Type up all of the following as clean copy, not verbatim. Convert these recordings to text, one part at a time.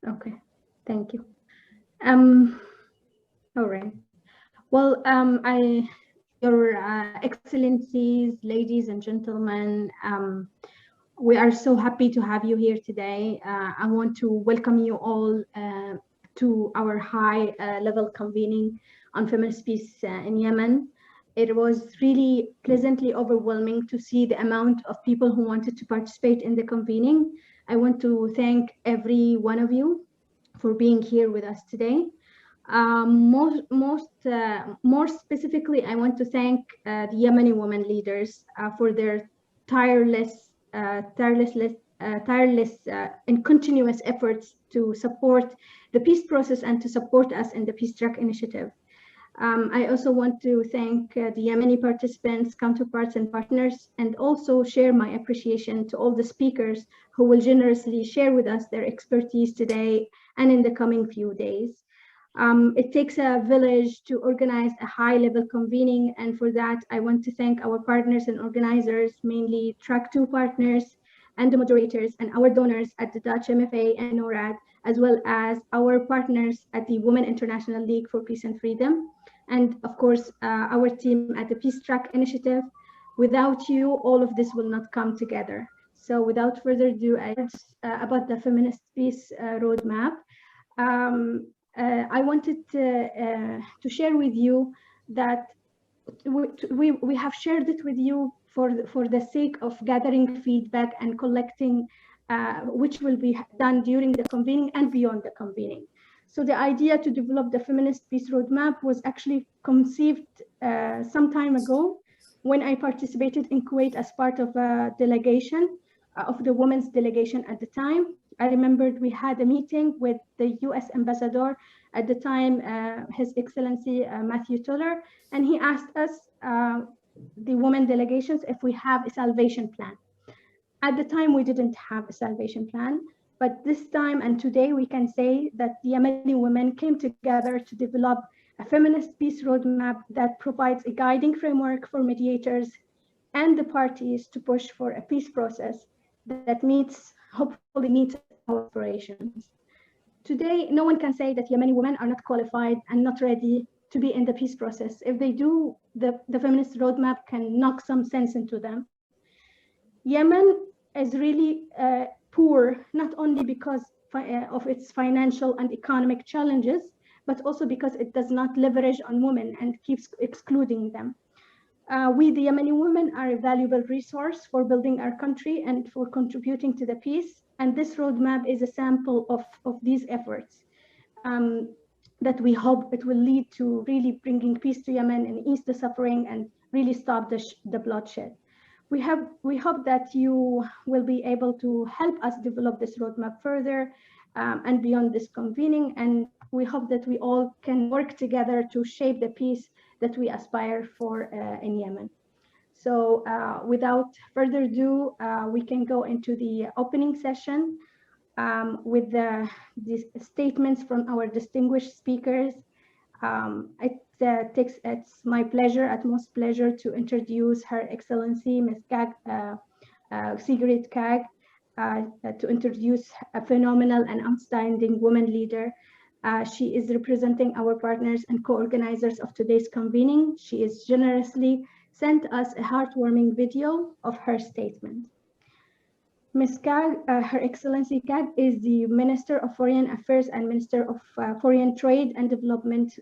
Okay, thank you. Um, all right. Well, Your Excellencies, ladies and gentlemen, we are so happy to have you here today. I want to welcome you all to our high-level convening on feminist peace in Yemen. It was really pleasantly overwhelming to see the amount of people who wanted to participate in the convening. I want to thank every one of you for being here with us today. More specifically, I want to thank the Yemeni women leaders for their tireless, and continuous efforts to support the peace process and to support us in the Peace Track initiative. I also want to thank the Yemeni participants, counterparts, and partners, and also share my appreciation to all the speakers who will generously share with us their expertise today and in the coming few days. It takes a village to organize a high-level convening, and for that, I want to thank our partners and organizers, mainly Track 2 partners and the moderators, and our donors at the Dutch MFA and NORAD, as well as our partners at the Women International League for Peace and Freedom, and of course, our team at the Peace Track Initiative. Without you, all of this will not come together. So without further ado, about the feminist peace roadmap. I wanted to share with you that we have shared it with you for the sake of gathering feedback and collecting, which will be done during the convening and beyond the convening. So the idea to develop the feminist peace roadmap was actually conceived some time ago when I participated in Kuwait as part of a delegation of the women's delegation at the time. I remembered we had a meeting with the US ambassador at the time, His Excellency Matthew Toller, and he asked us, the women delegations, if we have a salvation plan. At the time, we didn't have a salvation plan, but this time and today we can say that the Yemeni women came together to develop a feminist peace roadmap that provides a guiding framework for mediators and the parties to push for a peace process that hopefully meets our aspirations. Today, no one can say that Yemeni women are not qualified and not ready to be in the peace process. If they do, the feminist roadmap can knock some sense into them. Yemen is really poor, not only because of its financial and economic challenges, but also because it does not leverage on women and keeps excluding them. We, the Yemeni women, are a valuable resource for building our country and for contributing to the peace. And this roadmap is a sample of these efforts that we hope it will lead to really bringing peace to Yemen and ease the suffering and really stop the bloodshed. We hope that you will be able to help us develop this roadmap further and beyond this convening. And we hope that we all can work together to shape the peace that we aspire for in Yemen. So without further ado, we can go into the opening session with the statements from our distinguished speakers. It's my pleasure, utmost pleasure, to introduce Her Excellency Ms. Sigrid Kaag, to introduce a phenomenal and outstanding woman leader. She is representing our partners and co-organizers of today's convening. She has generously sent us a heartwarming video of her statement. Ms. Kaag, Her Excellency Kaag, is the Minister of Foreign Affairs and Minister of Foreign Trade and Development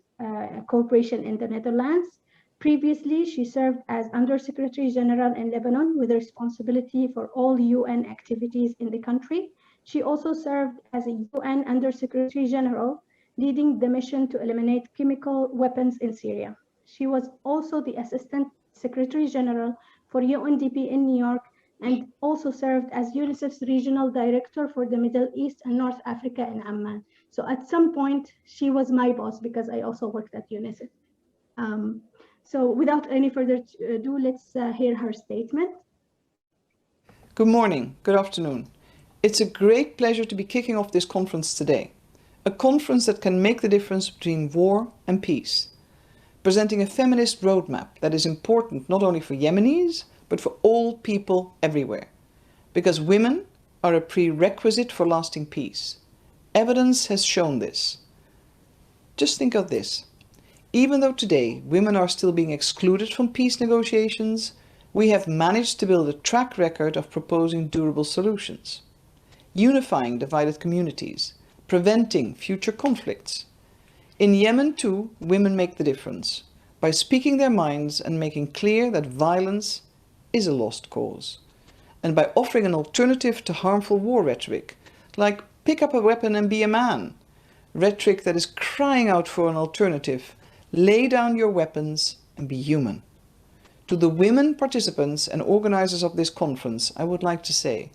Cooperation in the Netherlands. Previously, she served as Undersecretary General in Lebanon with responsibility for all UN activities in the country. She also served as a UN Undersecretary General, leading the mission to eliminate chemical weapons in Syria. She was also the Assistant Secretary General for UNDP in New York and also served as UNICEF's Regional Director for the Middle East and North Africa in Amman. So at some point, she was my boss because I also worked at UNICEF. So without any further ado, let's hear her statement. Good morning, good afternoon. It's a great pleasure to be kicking off this conference today. A conference that can make the difference between war and peace. Presenting a feminist roadmap that is important not only for Yemenis, but for all people everywhere. Because women are a prerequisite for lasting peace. Evidence has shown this. Just think of this. Even though today women are still being excluded from peace negotiations, we have managed to build a track record of proposing durable solutions, unifying divided communities, preventing future conflicts. In Yemen too, women make the difference by speaking their minds and making clear that violence is a lost cause, and by offering an alternative to harmful war rhetoric, like pick up a weapon and be a man, rhetoric that is crying out for an alternative, lay down your weapons and be human. To the women participants and organizers of this conference, I would like to say,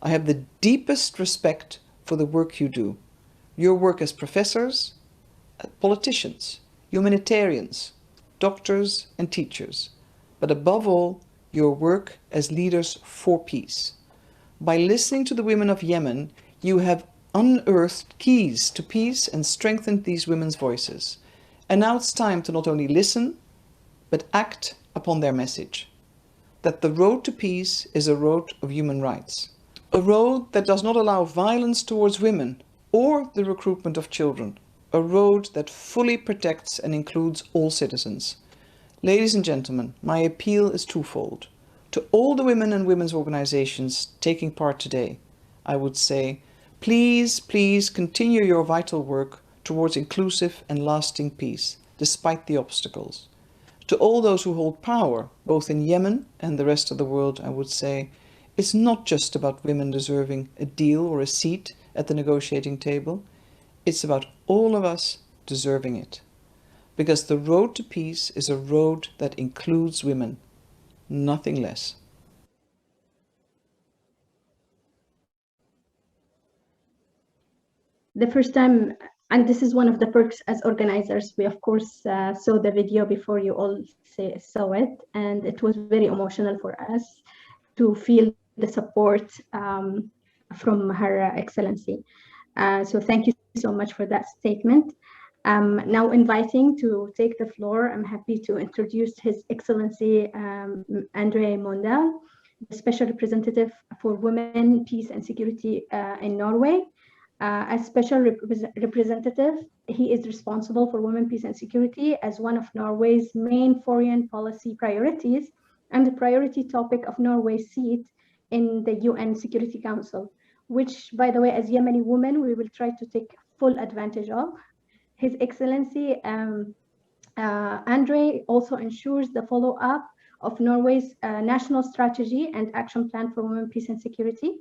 I have the deepest respect for the work you do. Your work as professors, politicians, humanitarians, doctors and teachers, but above all, your work as leaders for peace. By listening to the women of Yemen, you have unearthed keys to peace and strengthened these women's voices. And now it's time to not only listen, but act upon their message, that the road to peace is a road of human rights, a road that does not allow violence towards women or the recruitment of children, a road that fully protects and includes all citizens. Ladies and gentlemen, my appeal is twofold. To all the women and women's organizations taking part today, I would say, please, please continue your vital work towards inclusive and lasting peace, despite the obstacles. To all those who hold power, both in Yemen and the rest of the world, I would say, it's not just about women deserving a deal or a seat at the negotiating table. It's about all of us deserving it. Because the road to peace is a road that includes women, nothing less. The first time, and this is one of the perks as organizers, we of course saw the video before you all saw it, and it was very emotional for us to feel the support from Her Excellency. So thank you so much for that statement. Now inviting to take the floor, I'm happy to introduce His Excellency Andre Mondal, the Special Representative for Women, Peace and Security in Norway. As Special Representative, he is responsible for women, peace and security as one of Norway's main foreign policy priorities and the priority topic of Norway's seat in the UN Security Council, which, by the way, as Yemeni women, we will try to take full advantage of. His Excellency Andre also ensures the follow-up of Norway's national strategy and action plan for women, peace and security.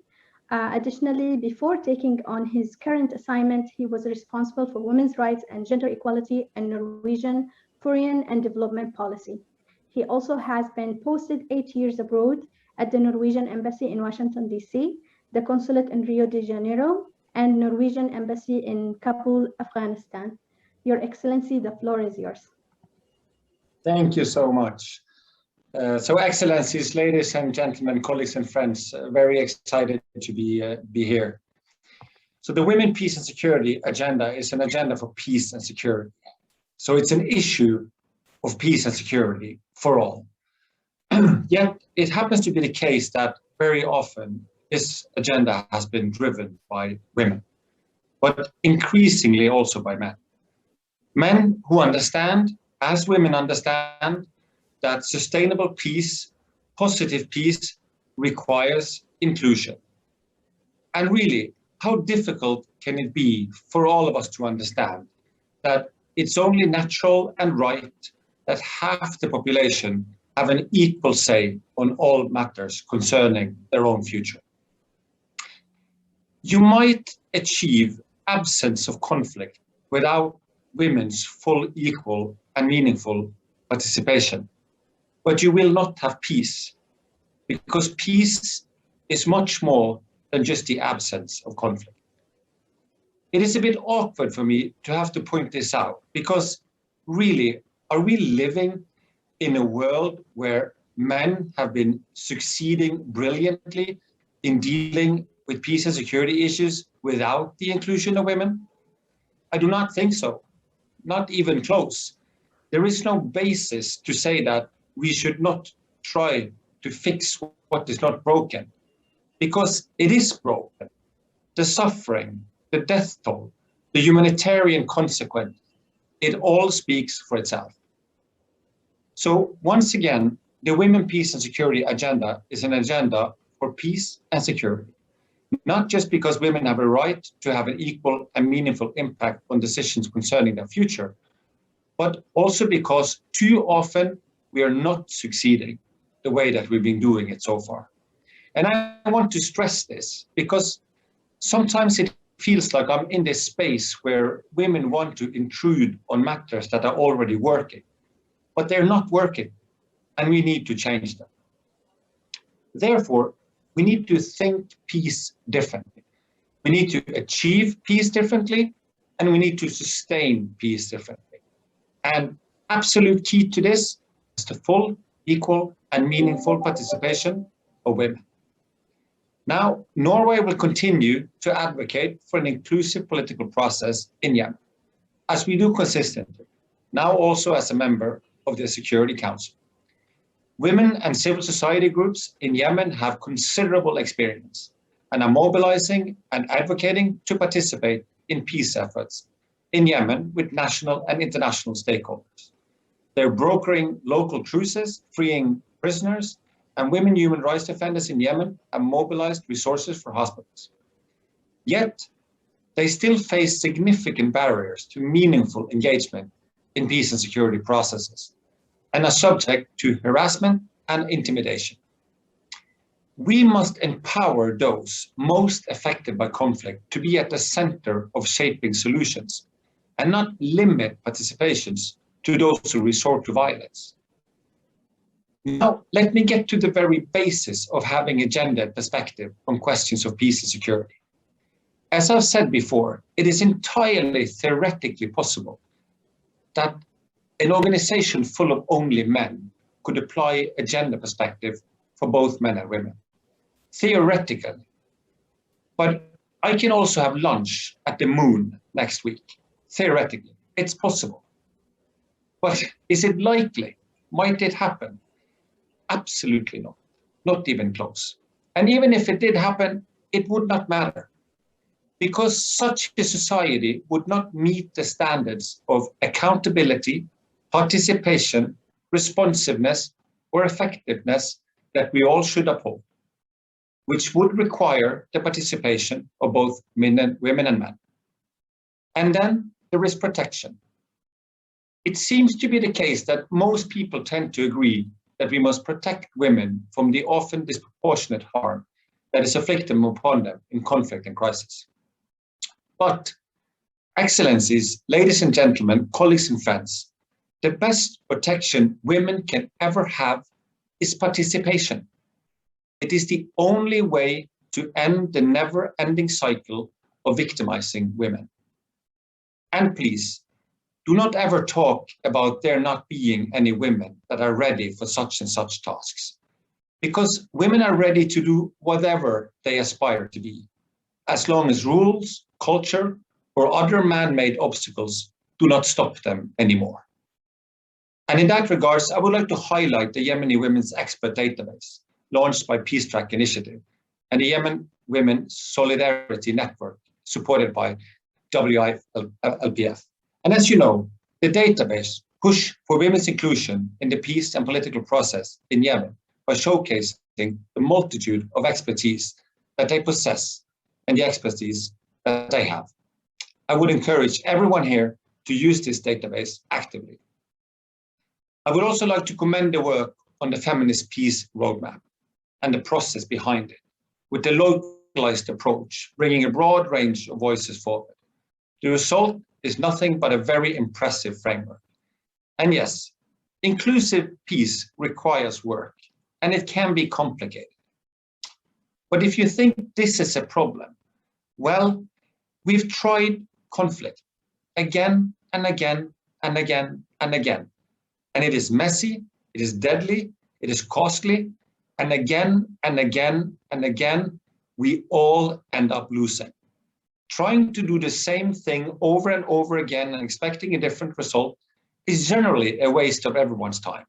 Additionally, before taking on his current assignment, he was responsible for women's rights and gender equality in Norwegian foreign and development policy. He also has been posted 8 years abroad at the Norwegian Embassy in Washington, D.C., the Consulate in Rio de Janeiro, and Norwegian Embassy in Kabul, Afghanistan. Your Excellency, the floor is yours. Thank you so much. So Excellencies, ladies and gentlemen, colleagues and friends, very excited to be here. So the Women, Peace and Security agenda is an agenda for peace and security. So it's an issue of peace and security for all. Yet it happens to be the case that very often this agenda has been driven by women, but increasingly also by men. Men who understand, as women understand, that sustainable peace, positive peace, requires inclusion. And really, how difficult can it be for all of us to understand that it's only natural and right that half the population have an equal say on all matters concerning their own future? You might achieve absence of conflict without women's full, equal, and meaningful participation. But you will not have peace, because peace is much more than just the absence of conflict. It is a bit awkward for me to have to point this out, because really, are we living in a world where men have been succeeding brilliantly in dealing with peace and security issues without the inclusion of women? I do not think so, not even close. There is no basis to say that we should not try to fix what is not broken, because it is broken. The suffering, the death toll, the humanitarian consequence, it all speaks for itself. So once again, the Women, Peace and Security agenda is an agenda for peace and security, not just because women have a right to have an equal and meaningful impact on decisions concerning their future, but also because too often we are not succeeding the way that we've been doing it so far. And I want to stress this because sometimes it feels like I'm in this space where women want to intrude on matters that are already working, but they're not working, and we need to change them. Therefore, we need to think peace differently. We need to achieve peace differently, and we need to sustain peace differently. And absolute key to this is the full, equal, and meaningful participation of women. Now, Norway will continue to advocate for an inclusive political process in Yemen, as we do consistently, now also as a member of the Security Council. Women and civil society groups in Yemen have considerable experience and are mobilizing and advocating to participate in peace efforts in Yemen with national and international stakeholders. They're brokering local truces, freeing prisoners, and women human rights defenders in Yemen have mobilized resources for hospitals. Yet, they still face significant barriers to meaningful engagement in peace and security processes, and are subject to harassment and intimidation. We must empower those most affected by conflict to be at the center of shaping solutions, and not limit participations to those who resort to violence. Now, let me get to the very basis of having a gendered perspective on questions of peace and security. As I've said before, it is entirely theoretically possible that an organization full of only men could apply a gender perspective for both men and women. Theoretically. But I can also have lunch at the moon next week. Theoretically, it's possible. But is it likely? Might it happen? Absolutely not, not even close. And even if it did happen, it would not matter, because such a society would not meet the standards of accountability, participation, responsiveness, or effectiveness that we all should uphold, which would require the participation of both women and men. And then there is protection. It seems to be the case that most people tend to agree that we must protect women from the often disproportionate harm that is inflicted upon them in conflict and crisis. But, Excellencies, ladies and gentlemen, colleagues and friends, the best protection women can ever have is participation. It is the only way to end the never-ending cycle of victimizing women. And please, do not ever talk about there not being any women that are ready for such and such tasks, because women are ready to do whatever they aspire to be, as long as rules, culture, or other man-made obstacles do not stop them anymore. And in that regards, I would like to highlight the Yemeni Women's Expert Database, launched by Peace Track Initiative, and the Yemen Women Solidarity Network, supported by WILPF. And as you know, the database push for women's inclusion in the peace and political process in Yemen by showcasing the multitude of expertise that they possess and the expertise that they have. I would encourage everyone here to use this database actively. I would also like to commend the work on the Feminist Peace Roadmap and the process behind it, with the localized approach, bringing a broad range of voices forward. The result is nothing but a very impressive framework. And yes, inclusive peace requires work, and it can be complicated. But if you think this is a problem, well, we've tried conflict again and again and again and again. And it is messy, it is deadly, it is costly, and again and again and again, we all end up losing. Trying to do the same thing over and over again and expecting a different result is generally a waste of everyone's time.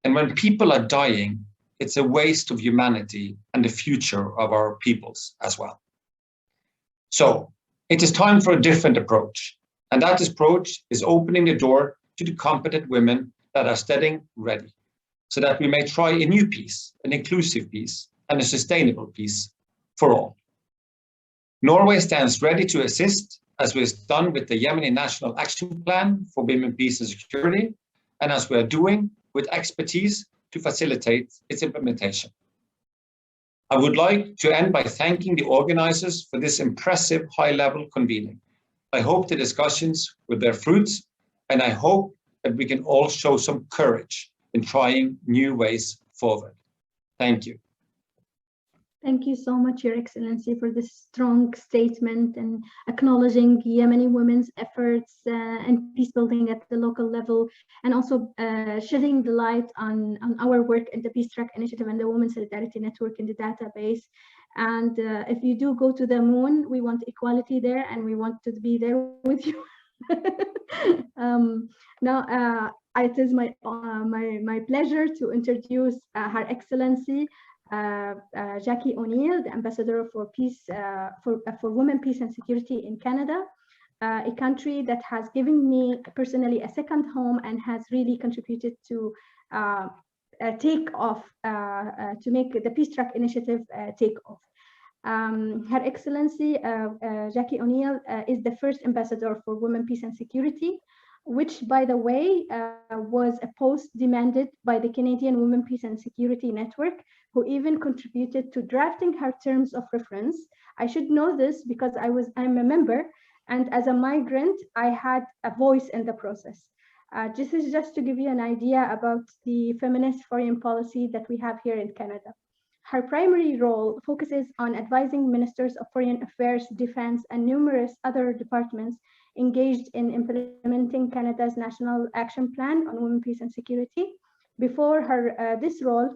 And when people are dying, it's a waste of humanity and the future of our peoples as well. So It is time for a different approach, and that approach is opening the door to the competent women that are studying ready, so that we may try a new peace, an inclusive peace, and a sustainable peace for all. Norway stands ready to assist, as we have done with the Yemeni National Action Plan for Women, Peace and Security, and as we are doing with expertise to facilitate its implementation. I would like to end by thanking the organizers for this impressive high-level convening. I hope the discussions will bear fruits, and I hope that we can all show some courage in trying new ways forward. Thank you. Thank you so much, Your Excellency, for this strong statement and acknowledging Yemeni women's efforts and peace building at the local level, and also shedding the light on our work in the Peace Track Initiative and the Women's Solidarity Network in the database. And if you do go to the moon, we want equality there, and we want to be there with you. Now, it is my pleasure to introduce Her Excellency Jackie O'Neill, the Ambassador for Peace, for Women, Peace and Security in Canada, a country that has given me personally a second home and has really contributed to take off, to make the Peace Track Initiative take off. Her Excellency Jackie O'Neill is the first Ambassador for Women, Peace and Security, which, by the way, was a post demanded by the Canadian Women, Peace and Security Network, who even contributed to drafting her terms of reference. I should know this because I'm a member, and as a migrant, I had a voice in the process. This is just to give you an idea about the feminist foreign policy that we have here in Canada. Her primary role focuses on advising ministers of foreign affairs, defense, and numerous other departments engaged in implementing Canada's National Action Plan on Women, Peace and Security. Before this role,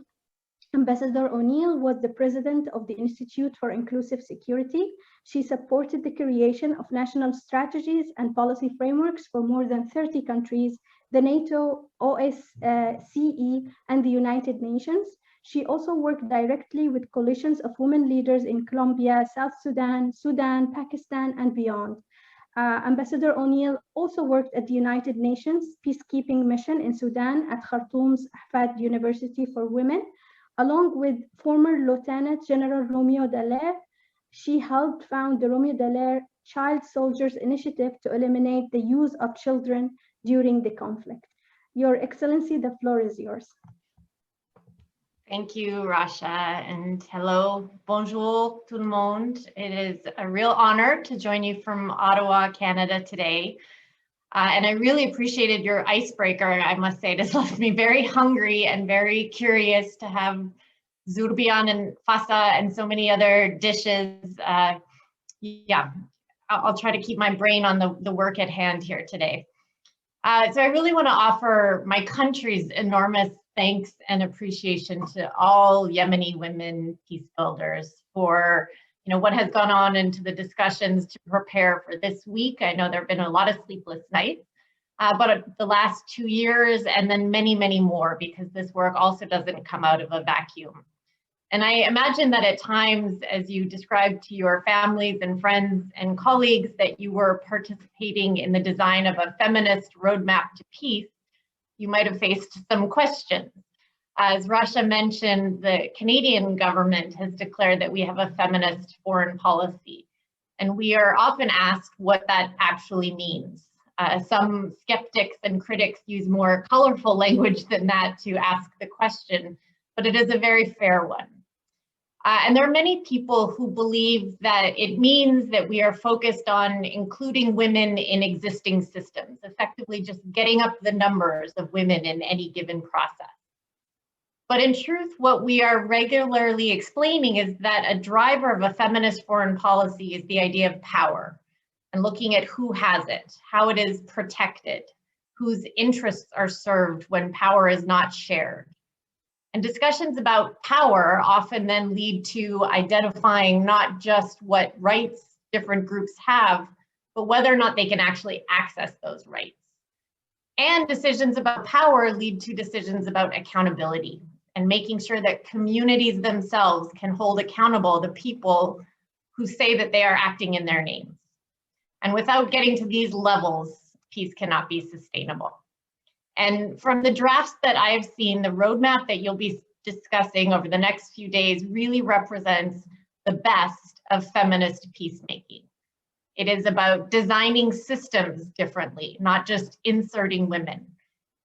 Ambassador O'Neill was the president of the Institute for Inclusive Security. She supported the creation of national strategies and policy frameworks for more than 30 countries, the NATO, OSCE, and the United Nations. She also worked directly with coalitions of women leaders in Colombia, South Sudan, Pakistan, and beyond. Ambassador O'Neill also worked at the United Nations Peacekeeping Mission in Sudan at Khartoum's Ahfad University for Women. Along with former Lieutenant General Romeo Dallaire, she helped found the Romeo Dallaire Child Soldiers Initiative to eliminate the use of children during the conflict. Your Excellency, the floor is yours. Thank you, Rasha, and hello, bonjour tout le monde. It is a real honor to join you from Ottawa, Canada today. And I really appreciated your icebreaker. I must say, it has left me very hungry and very curious to have zurbian and fasa and so many other dishes. Yeah, I'll try to keep my brain on the work at hand here today. So I really want to offer my country's enormous thanks and appreciation to all Yemeni women peace builders for what has gone on into the discussions to prepare for this week. I know there have been a lot of sleepless nights, but the last 2 years and then many, many more, because this work also doesn't come out of a vacuum. And I imagine that at times, as you described to your families and friends and colleagues, that you were participating in the design of a feminist roadmap to peace, you might have faced some questions. As Rasha mentioned, the Canadian government has declared that we have a feminist foreign policy, and we are often asked what that actually means. Some skeptics and critics use more colorful language than that to ask the question, but it is a very fair one. And there are many people who believe that it means that we are focused on including women in existing systems, effectively just getting up the numbers of women in any given process. But in truth, what we are regularly explaining is that a driver of a feminist foreign policy is the idea of power, and looking at who has it, how it is protected, whose interests are served when power is not shared. And discussions about power often then lead to identifying not just what rights different groups have, but whether or not they can actually access those rights. And decisions about power lead to decisions about accountability and making sure that communities themselves can hold accountable the people who say that they are acting in their names. And without getting to these levels, peace cannot be sustainable. And from the drafts that I've seen, the roadmap that you'll be discussing over the next few days really represents the best of feminist peacemaking. It is about designing systems differently, not just inserting women.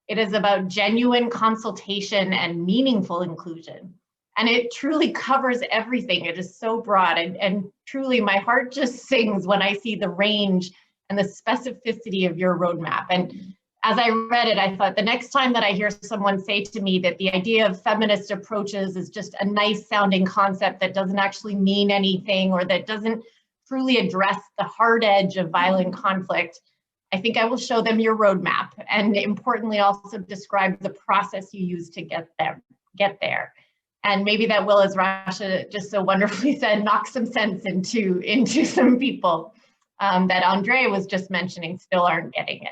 It is about genuine consultation and meaningful inclusion. And it truly covers everything. It is so broad, and truly my heart just sings when I see the range and the specificity of your roadmap. And as I read it, I thought the next time that I hear someone say to me that the idea of feminist approaches is just a nice sounding concept that doesn't actually mean anything, or that doesn't truly address the hard edge of violent conflict, I think I will show them your roadmap, and importantly also describe the process you use to get there. And maybe that will, as Rasha just so wonderfully said, knock some sense into some people that Andre was just mentioning still aren't getting it.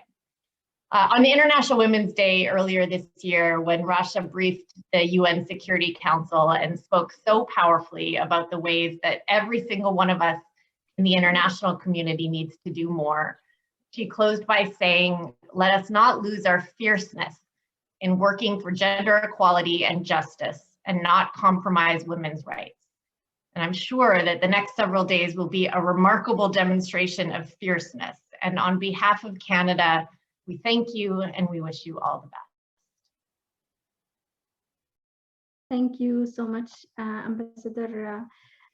On the International Women's Day earlier this year, when Rasha briefed the UN Security Council and spoke so powerfully about the ways that every single one of us in the international community needs to do more, she closed by saying, "Let us not lose our fierceness in working for gender equality and justice, and not compromise women's rights." And I'm sure that the next several days will be a remarkable demonstration of fierceness. And on behalf of Canada, we thank you and we wish you all the best. Thank you so much, Ambassador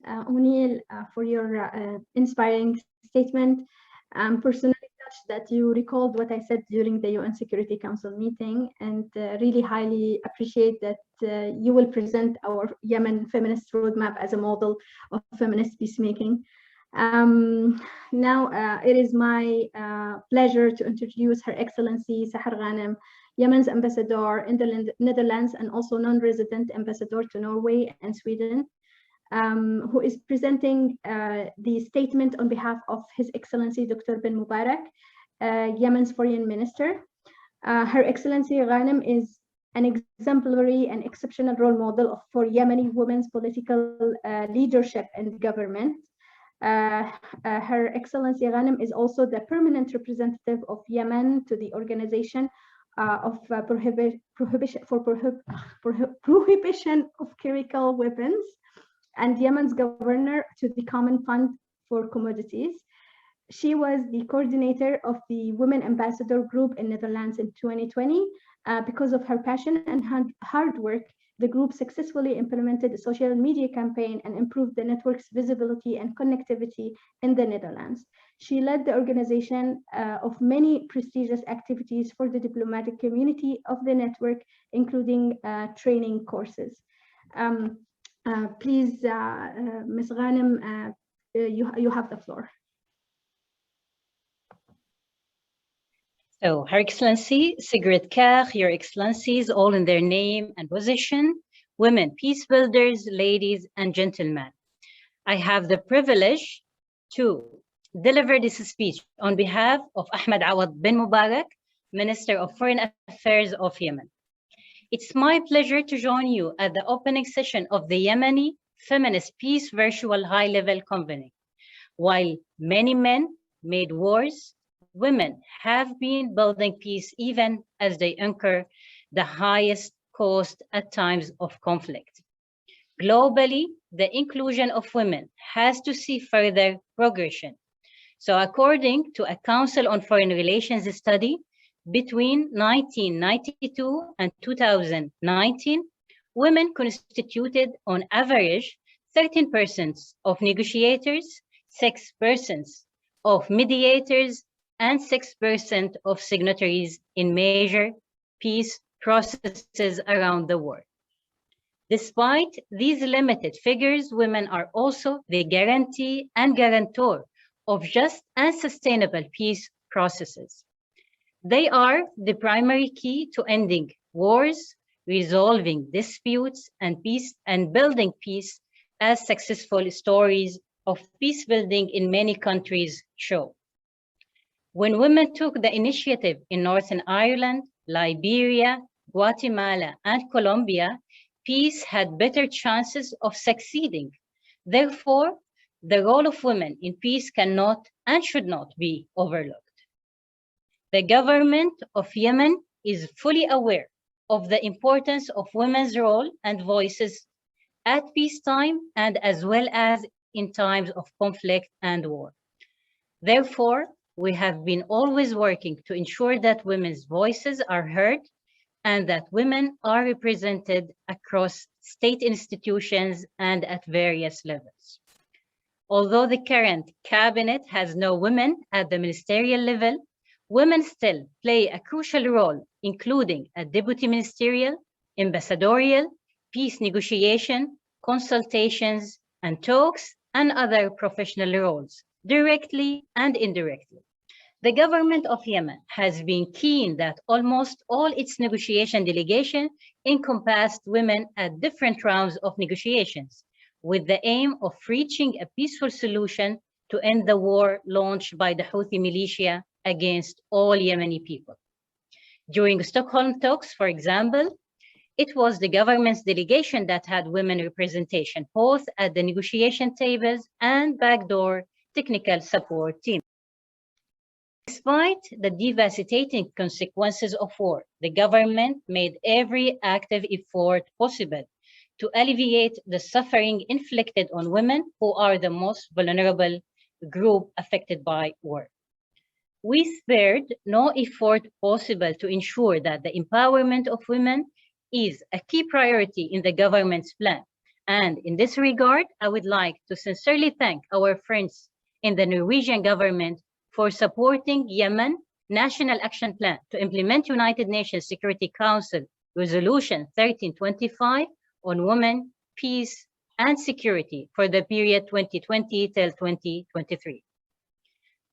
O'Neill, for your inspiring statement. I'm personally touched that you recalled what I said during the UN Security Council meeting, and really highly appreciate that you will present our Yemen feminist roadmap as a model of feminist peacemaking. Now it is my pleasure to introduce Her Excellency Sahar Ghanem, Yemen's ambassador in the Netherlands and also non-resident ambassador to Norway and Sweden, who is presenting the statement on behalf of His Excellency Dr. bin Mubarak, Yemen's foreign minister. Her Excellency Ghanem is an exemplary and exceptional role model for Yemeni women's political leadership and government. Her Excellency Ghanem is also the permanent representative of Yemen to the Organization of Prohibition of Chemical Weapons, and Yemen's governor to the Common Fund for Commodities. She was the coordinator of the Women Ambassador Group in Netherlands in 2020. Because of her passion and hard work, the group successfully implemented a social media campaign and improved the network's visibility and connectivity in the Netherlands. She led the organization of many prestigious activities for the diplomatic community of the network, including training courses. Please, Ms. Ghanem, you have the floor. So, Her Excellency Sigrid Kaag, Your Excellencies, all in their name and position, women, peace builders, ladies and gentlemen. I have the privilege to deliver this speech on behalf of Ahmed Awad bin Mubarak, Minister of Foreign Affairs of Yemen. It's my pleasure to join you at the opening session of the Yemeni Feminist Peace Virtual High-Level Convening. While many men made wars, women have been building peace even as they incur the highest cost at times of conflict. Globally, the inclusion of women has to see further progression. So according to a Council on Foreign Relations study, between 1992 and 2019, women constituted on average 13% of negotiators, 6% of mediators, and 6% of signatories in major peace processes around the world. Despite these limited figures, women are also the guarantee and guarantor of just and sustainable peace processes. They are the primary key to ending wars, resolving disputes, and peace and building peace, as successful stories of peace building in many countries show. When women took the initiative in Northern Ireland, Liberia, Guatemala, and Colombia, peace had better chances of succeeding. Therefore, the role of women in peace cannot and should not be overlooked. The government of Yemen is fully aware of the importance of women's role and voices at peacetime and as well as in times of conflict and war. Therefore, we have been always working to ensure that women's voices are heard and that women are represented across state institutions and at various levels. Although the current cabinet has no women at the ministerial level, women still play a crucial role, including at deputy ministerial, ambassadorial, peace negotiation, consultations, and talks, and other professional roles, directly and indirectly. The government of Yemen has been keen that almost all its negotiation delegation encompassed women at different rounds of negotiations, with the aim of reaching a peaceful solution to end the war launched by the Houthi militia against all Yemeni people. During Stockholm talks, for example, it was the government's delegation that had women representation, both at the negotiation tables and backdoor technical support teams. Despite the devastating consequences of war, the government made every active effort possible to alleviate the suffering inflicted on women, who are the most vulnerable group affected by war. We spared no effort possible to ensure that the empowerment of women is a key priority in the government's plan. And in this regard, I would like to sincerely thank our friends in the Norwegian government for supporting Yemen National Action Plan to implement United Nations Security Council Resolution 1325 on women, peace, and security for the period 2020 till 2023.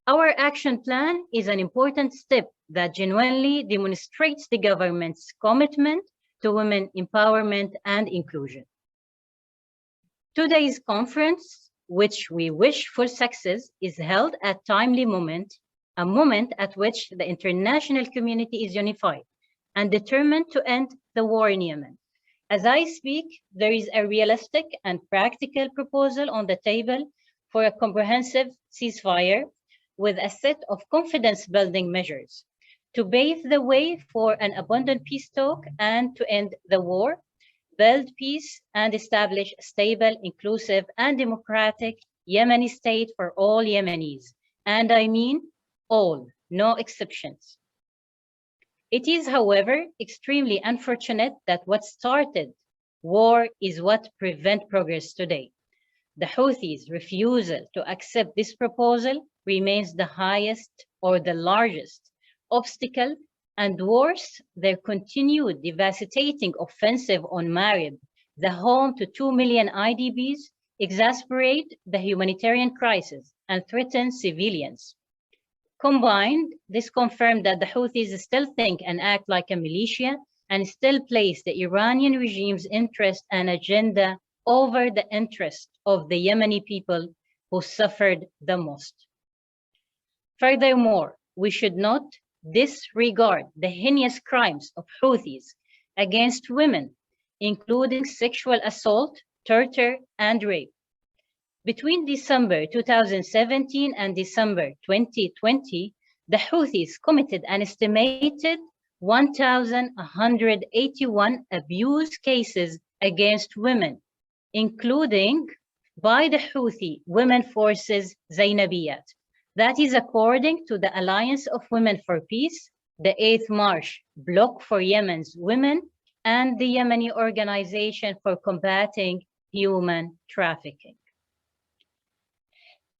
Our action plan is an important step that genuinely demonstrates the government's commitment to women empowerment and inclusion. Today's conference, which we wish full success, is held at a timely moment, a moment at which the international community is unified and determined to end the war in Yemen. As I speak, there is a realistic and practical proposal on the table for a comprehensive ceasefire with a set of confidence-building measures to pave the way for an abundant peace talk and to end the war, build peace, and establish a stable, inclusive, and democratic Yemeni state for all Yemenis. And I mean all, no exceptions. It is, however, extremely unfortunate that what started war is what prevents progress today. The Houthis' refusal to accept this proposal remains the highest or the largest obstacle, and worse, their continued devastating offensive on Marib, the home to 2 million IDPs, exasperate the humanitarian crisis and threaten civilians. Combined, this confirmed that the Houthis still think and act like a militia and still place the Iranian regime's interest and agenda over the interest of the Yemeni people who suffered the most. Furthermore, we should not disregard the heinous crimes of Houthis against women, including sexual assault, torture, and rape. Between December 2017 and December 2020, the Houthis committed an estimated 1,181 abuse cases against women, including by the Houthi women forces Zainabiyat. That is according to the Alliance of Women for Peace, the 8th March Bloc for Yemen's Women, and the Yemeni Organization for Combating Human Trafficking.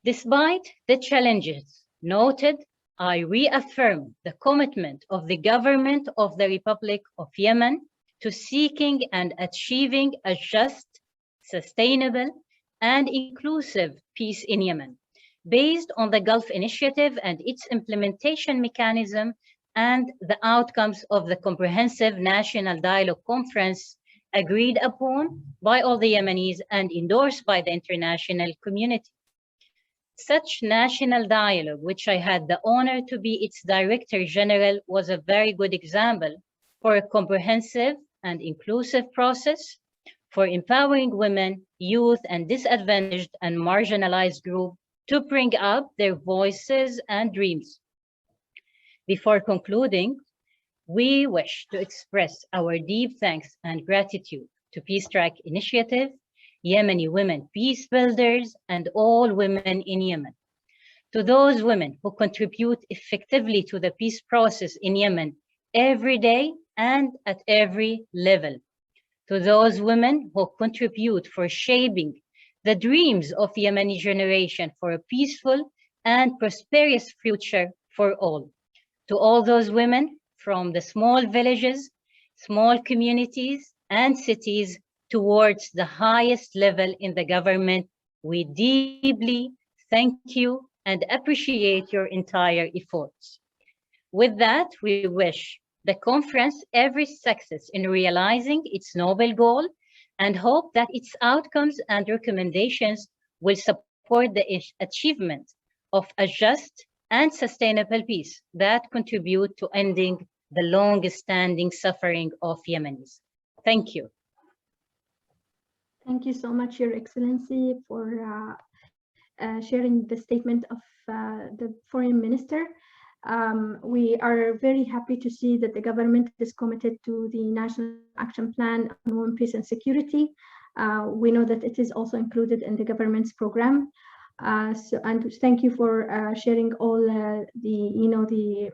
Despite the challenges noted, I reaffirm the commitment of the government of the Republic of Yemen to seeking and achieving a just, sustainable, and inclusive peace in Yemen, based on the Gulf Initiative and its implementation mechanism and the outcomes of the Comprehensive National Dialogue Conference agreed upon by all the Yemenis and endorsed by the international community. Such national dialogue, which I had the honor to be its Director General, was a very good example for a comprehensive and inclusive process for empowering women, youth, and disadvantaged and marginalized groups to bring up their voices and dreams. Before concluding, we wish to express our deep thanks and gratitude to Peace Track Initiative, Yemeni women peace builders, and all women in Yemen. To those women who contribute effectively to the peace process in Yemen every day and at every level. To those women who contribute for shaping the dreams of Yemeni generation for a peaceful and prosperous future for all. To all those women from the small villages, small communities, and cities towards the highest level in the government, we deeply thank you and appreciate your entire efforts. With that, we wish the conference every success in realizing its noble goal and hope that its outcomes and recommendations will support the achievement of a just and sustainable peace that contribute to ending the long-standing suffering of Yemenis. Thank you. Thank you so much, Your Excellency, for sharing the statement of the Foreign Minister. We are very happy to see that the government is committed to the National Action Plan on Women, Peace and Security. We know that it is also included in the government's program. And thank you for sharing all the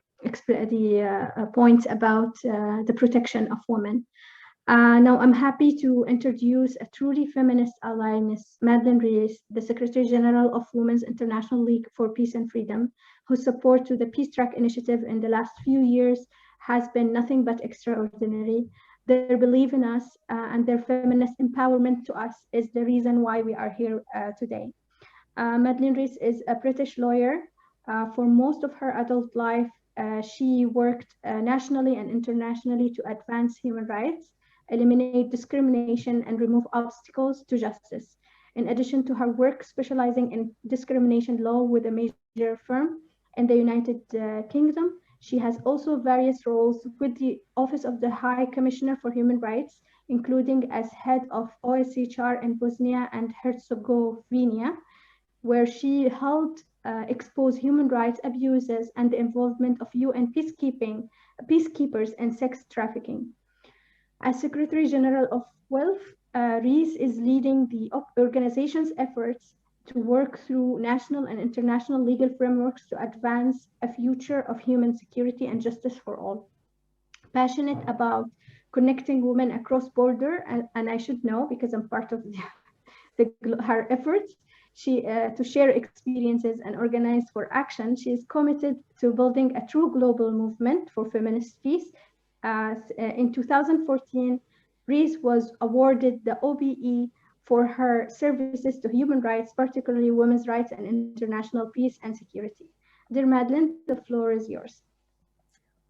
points about the protection of women. Now I'm happy to introduce a truly feminist ally, Ms. Madeleine Rees, the Secretary General of Women's International League for Peace and Freedom, whose support to the Peace Track initiative in the last few years has been nothing but extraordinary. Their belief in us and their feminist empowerment to us is the reason why we are here today. Madeleine Rees is a British lawyer. For most of her adult life, she worked nationally and internationally to advance human rights, eliminate discrimination, and remove obstacles to justice. In addition to her work specializing in discrimination law with a major firm in the United Kingdom, she has also various roles with the Office of the High Commissioner for Human Rights, including as head of OSCHR in Bosnia and Herzegovina, where she helped expose human rights abuses and the involvement of UN peacekeepers in sex trafficking. As Secretary General of WILF, Rees is leading the organization's efforts to work through national and international legal frameworks to advance a future of human security and justice for all. Passionate about connecting women across border, and I should know because I'm part of her efforts, to share experiences and organize for action, she is committed to building a true global movement for feminist peace. In 2014, Rees was awarded the OBE for her services to human rights, particularly women's rights and international peace and security. Dear Madeleine, the floor is yours.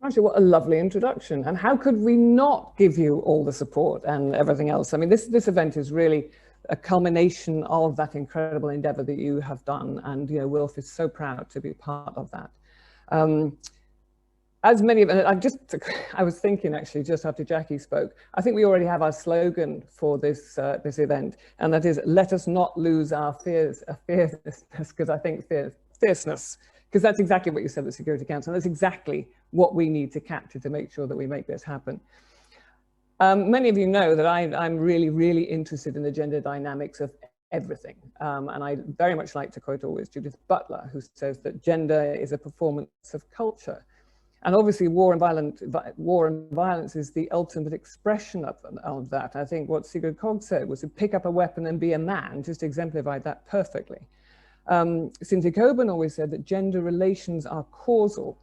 Actually, what a lovely introduction. And how could we not give you all the support and everything else? I mean, this event is really a culmination of that incredible endeavor that you have done. And, you know, WILF is so proud to be part of that. As many of, I was thinking actually just after Jackie spoke, I think we already have our slogan for this event, and that is, let us not lose our fierceness, because I think fierceness, because that's exactly what you said at the Security Council. That's exactly what we need to capture to make sure that we make this happen. Many of you know that I'm really, really interested in the gender dynamics of everything. And I very much like to quote always Judith Butler, who says that gender is a performance of culture. And obviously war and violence is the ultimate expression of that. I think what Sigrid Kaag said was to pick up a weapon and be a man, just exemplified that perfectly. Cynthia Coburn always said that gender relations are causal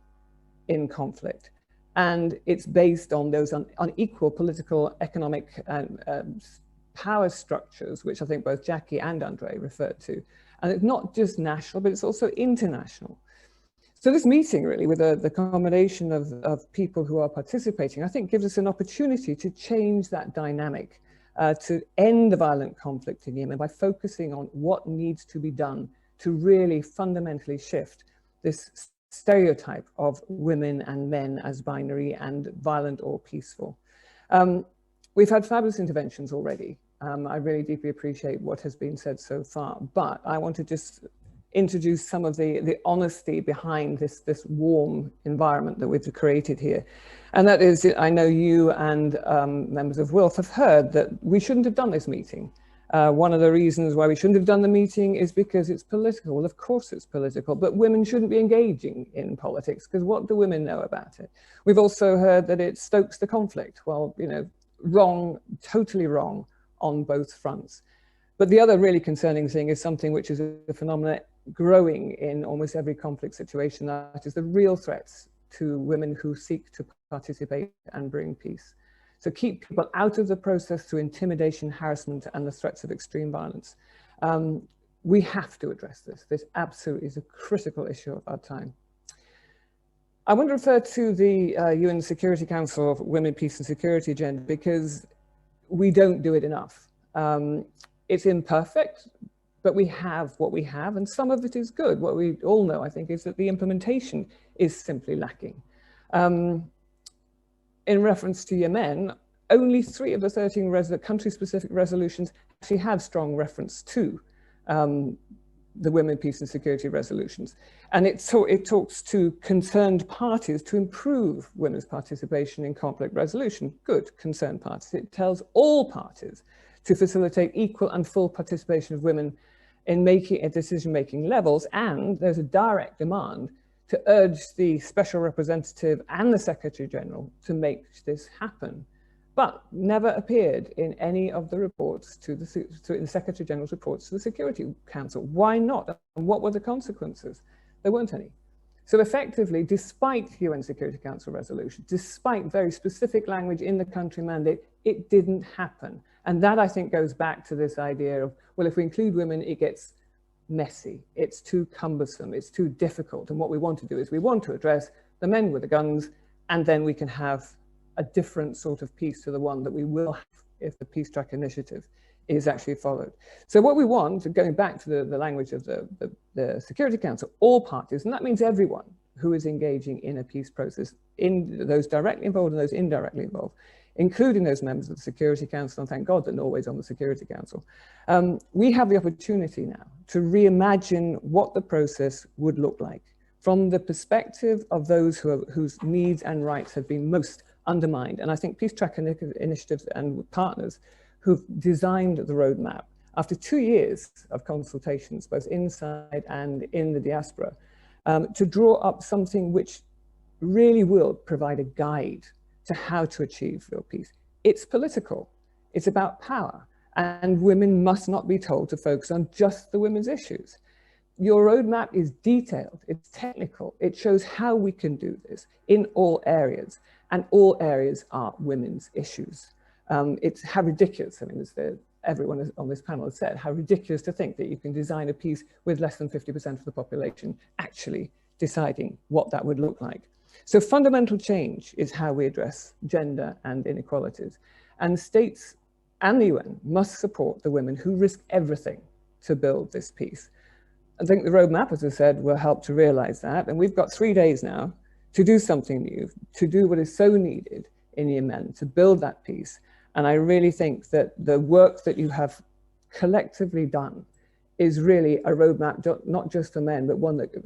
in conflict. And it's based on those unequal political, economic, and power structures, which I think both Jackie and Andre referred to. And it's not just national, but it's also international. So this meeting really with the combination of people who are participating, I think gives us an opportunity to change that dynamic, to end the violent conflict in Yemen by focusing on what needs to be done to really fundamentally shift this stereotype of women and men as binary and violent or peaceful. We've had fabulous interventions already. I really deeply appreciate what has been said so far, but I want to just introduce some of the honesty behind this warm environment that we've created here. And that is, I know you and members of WILF have heard that we shouldn't have done this meeting. One of the reasons why we shouldn't have done the meeting is because it's political. Well, of course it's political, but women shouldn't be engaging in politics, because what do women know about it? We've also heard that it stokes the conflict. Well, you know, wrong, totally wrong on both fronts. But the other really concerning thing is something which is a phenomenon growing in almost every conflict situation, that is the real threats to women who seek to participate and bring peace. So keep people out of the process through intimidation, harassment, and the threats of extreme violence. We have to address this. This absolutely is a critical issue of our time. I want to refer to the UN Security Council of Women, Peace and Security agenda, because we don't do it enough. It's imperfect, but we have what we have, and some of it is good. What we all know, I think, is that the implementation is simply lacking. In reference to Yemen, only 3 of the 13 country-specific resolutions actually have strong reference to the Women, Peace and Security resolutions. And it talks to concerned parties to improve women's participation in conflict resolution. Good, concerned parties. It tells all parties to facilitate equal and full participation of women in decision-making levels, and there's a direct demand to urge the Special Representative and the Secretary General to make this happen, but never appeared in any of the reports in the Secretary General's reports to the Security Council. Why not? And what were the consequences? There weren't any. So effectively, despite UN Security Council resolution, despite very specific language in the country mandate, it didn't happen. And that, I think, goes back to this idea of, well, if we include women, it gets messy, it's too cumbersome, it's too difficult. And what we want to do is we want to address the men with the guns, and then we can have a different sort of peace to the one that we will have if the Peace Track initiative is actually followed. So what we want, going back to the language of the Security Council, all parties, and that means everyone who is engaging in a peace process, in those directly involved and those indirectly involved, including those members of the Security Council, and thank God that Norway's on the Security Council. We have the opportunity now to reimagine what the process would look like from the perspective of those whose needs and rights have been most undermined. And I think Peace Track initiatives and partners who've designed the roadmap after 2 years of consultations, both inside and in the diaspora, to draw up something which really will provide a guide to how to achieve real peace. It's political, it's about power, and women must not be told to focus on just the women's issues. Your roadmap is detailed, it's technical, it shows how we can do this in all areas, and all areas are women's issues. It's how ridiculous, I mean, as everyone on this panel has said, how ridiculous to think that you can design a peace with less than 50% of the population actually deciding what that would look like. So fundamental change is how we address gender and inequalities. And states and the UN must support the women who risk everything to build this peace. I think the roadmap, as I said, will help to realize that. And we've got 3 days now to do something new, to do what is so needed in Yemen, to build that peace. And I really think that the work that you have collectively done is really a roadmap, not just for men, but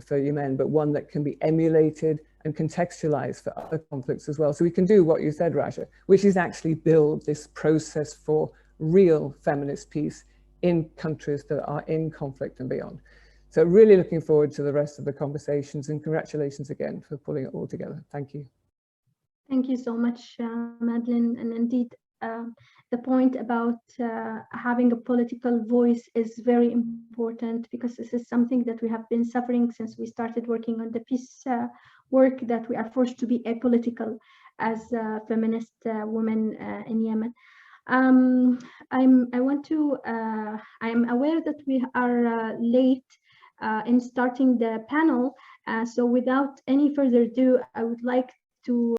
for Yemen, but one that can be emulated and contextualized for other conflicts as well. So we can do what you said, Raja, which is actually build this process for real feminist peace in countries that are in conflict and beyond. So really looking forward to the rest of the conversations, and congratulations again for pulling it all together. Thank you. Thank you so much, Madeleine. And indeed, the point about having a political voice is very important, because this is something that we have been suffering since we started working on the peace work, that we are forced to be apolitical as feminist women in Yemen. I am aware that we are late in starting the panel, so without any further ado, I would like to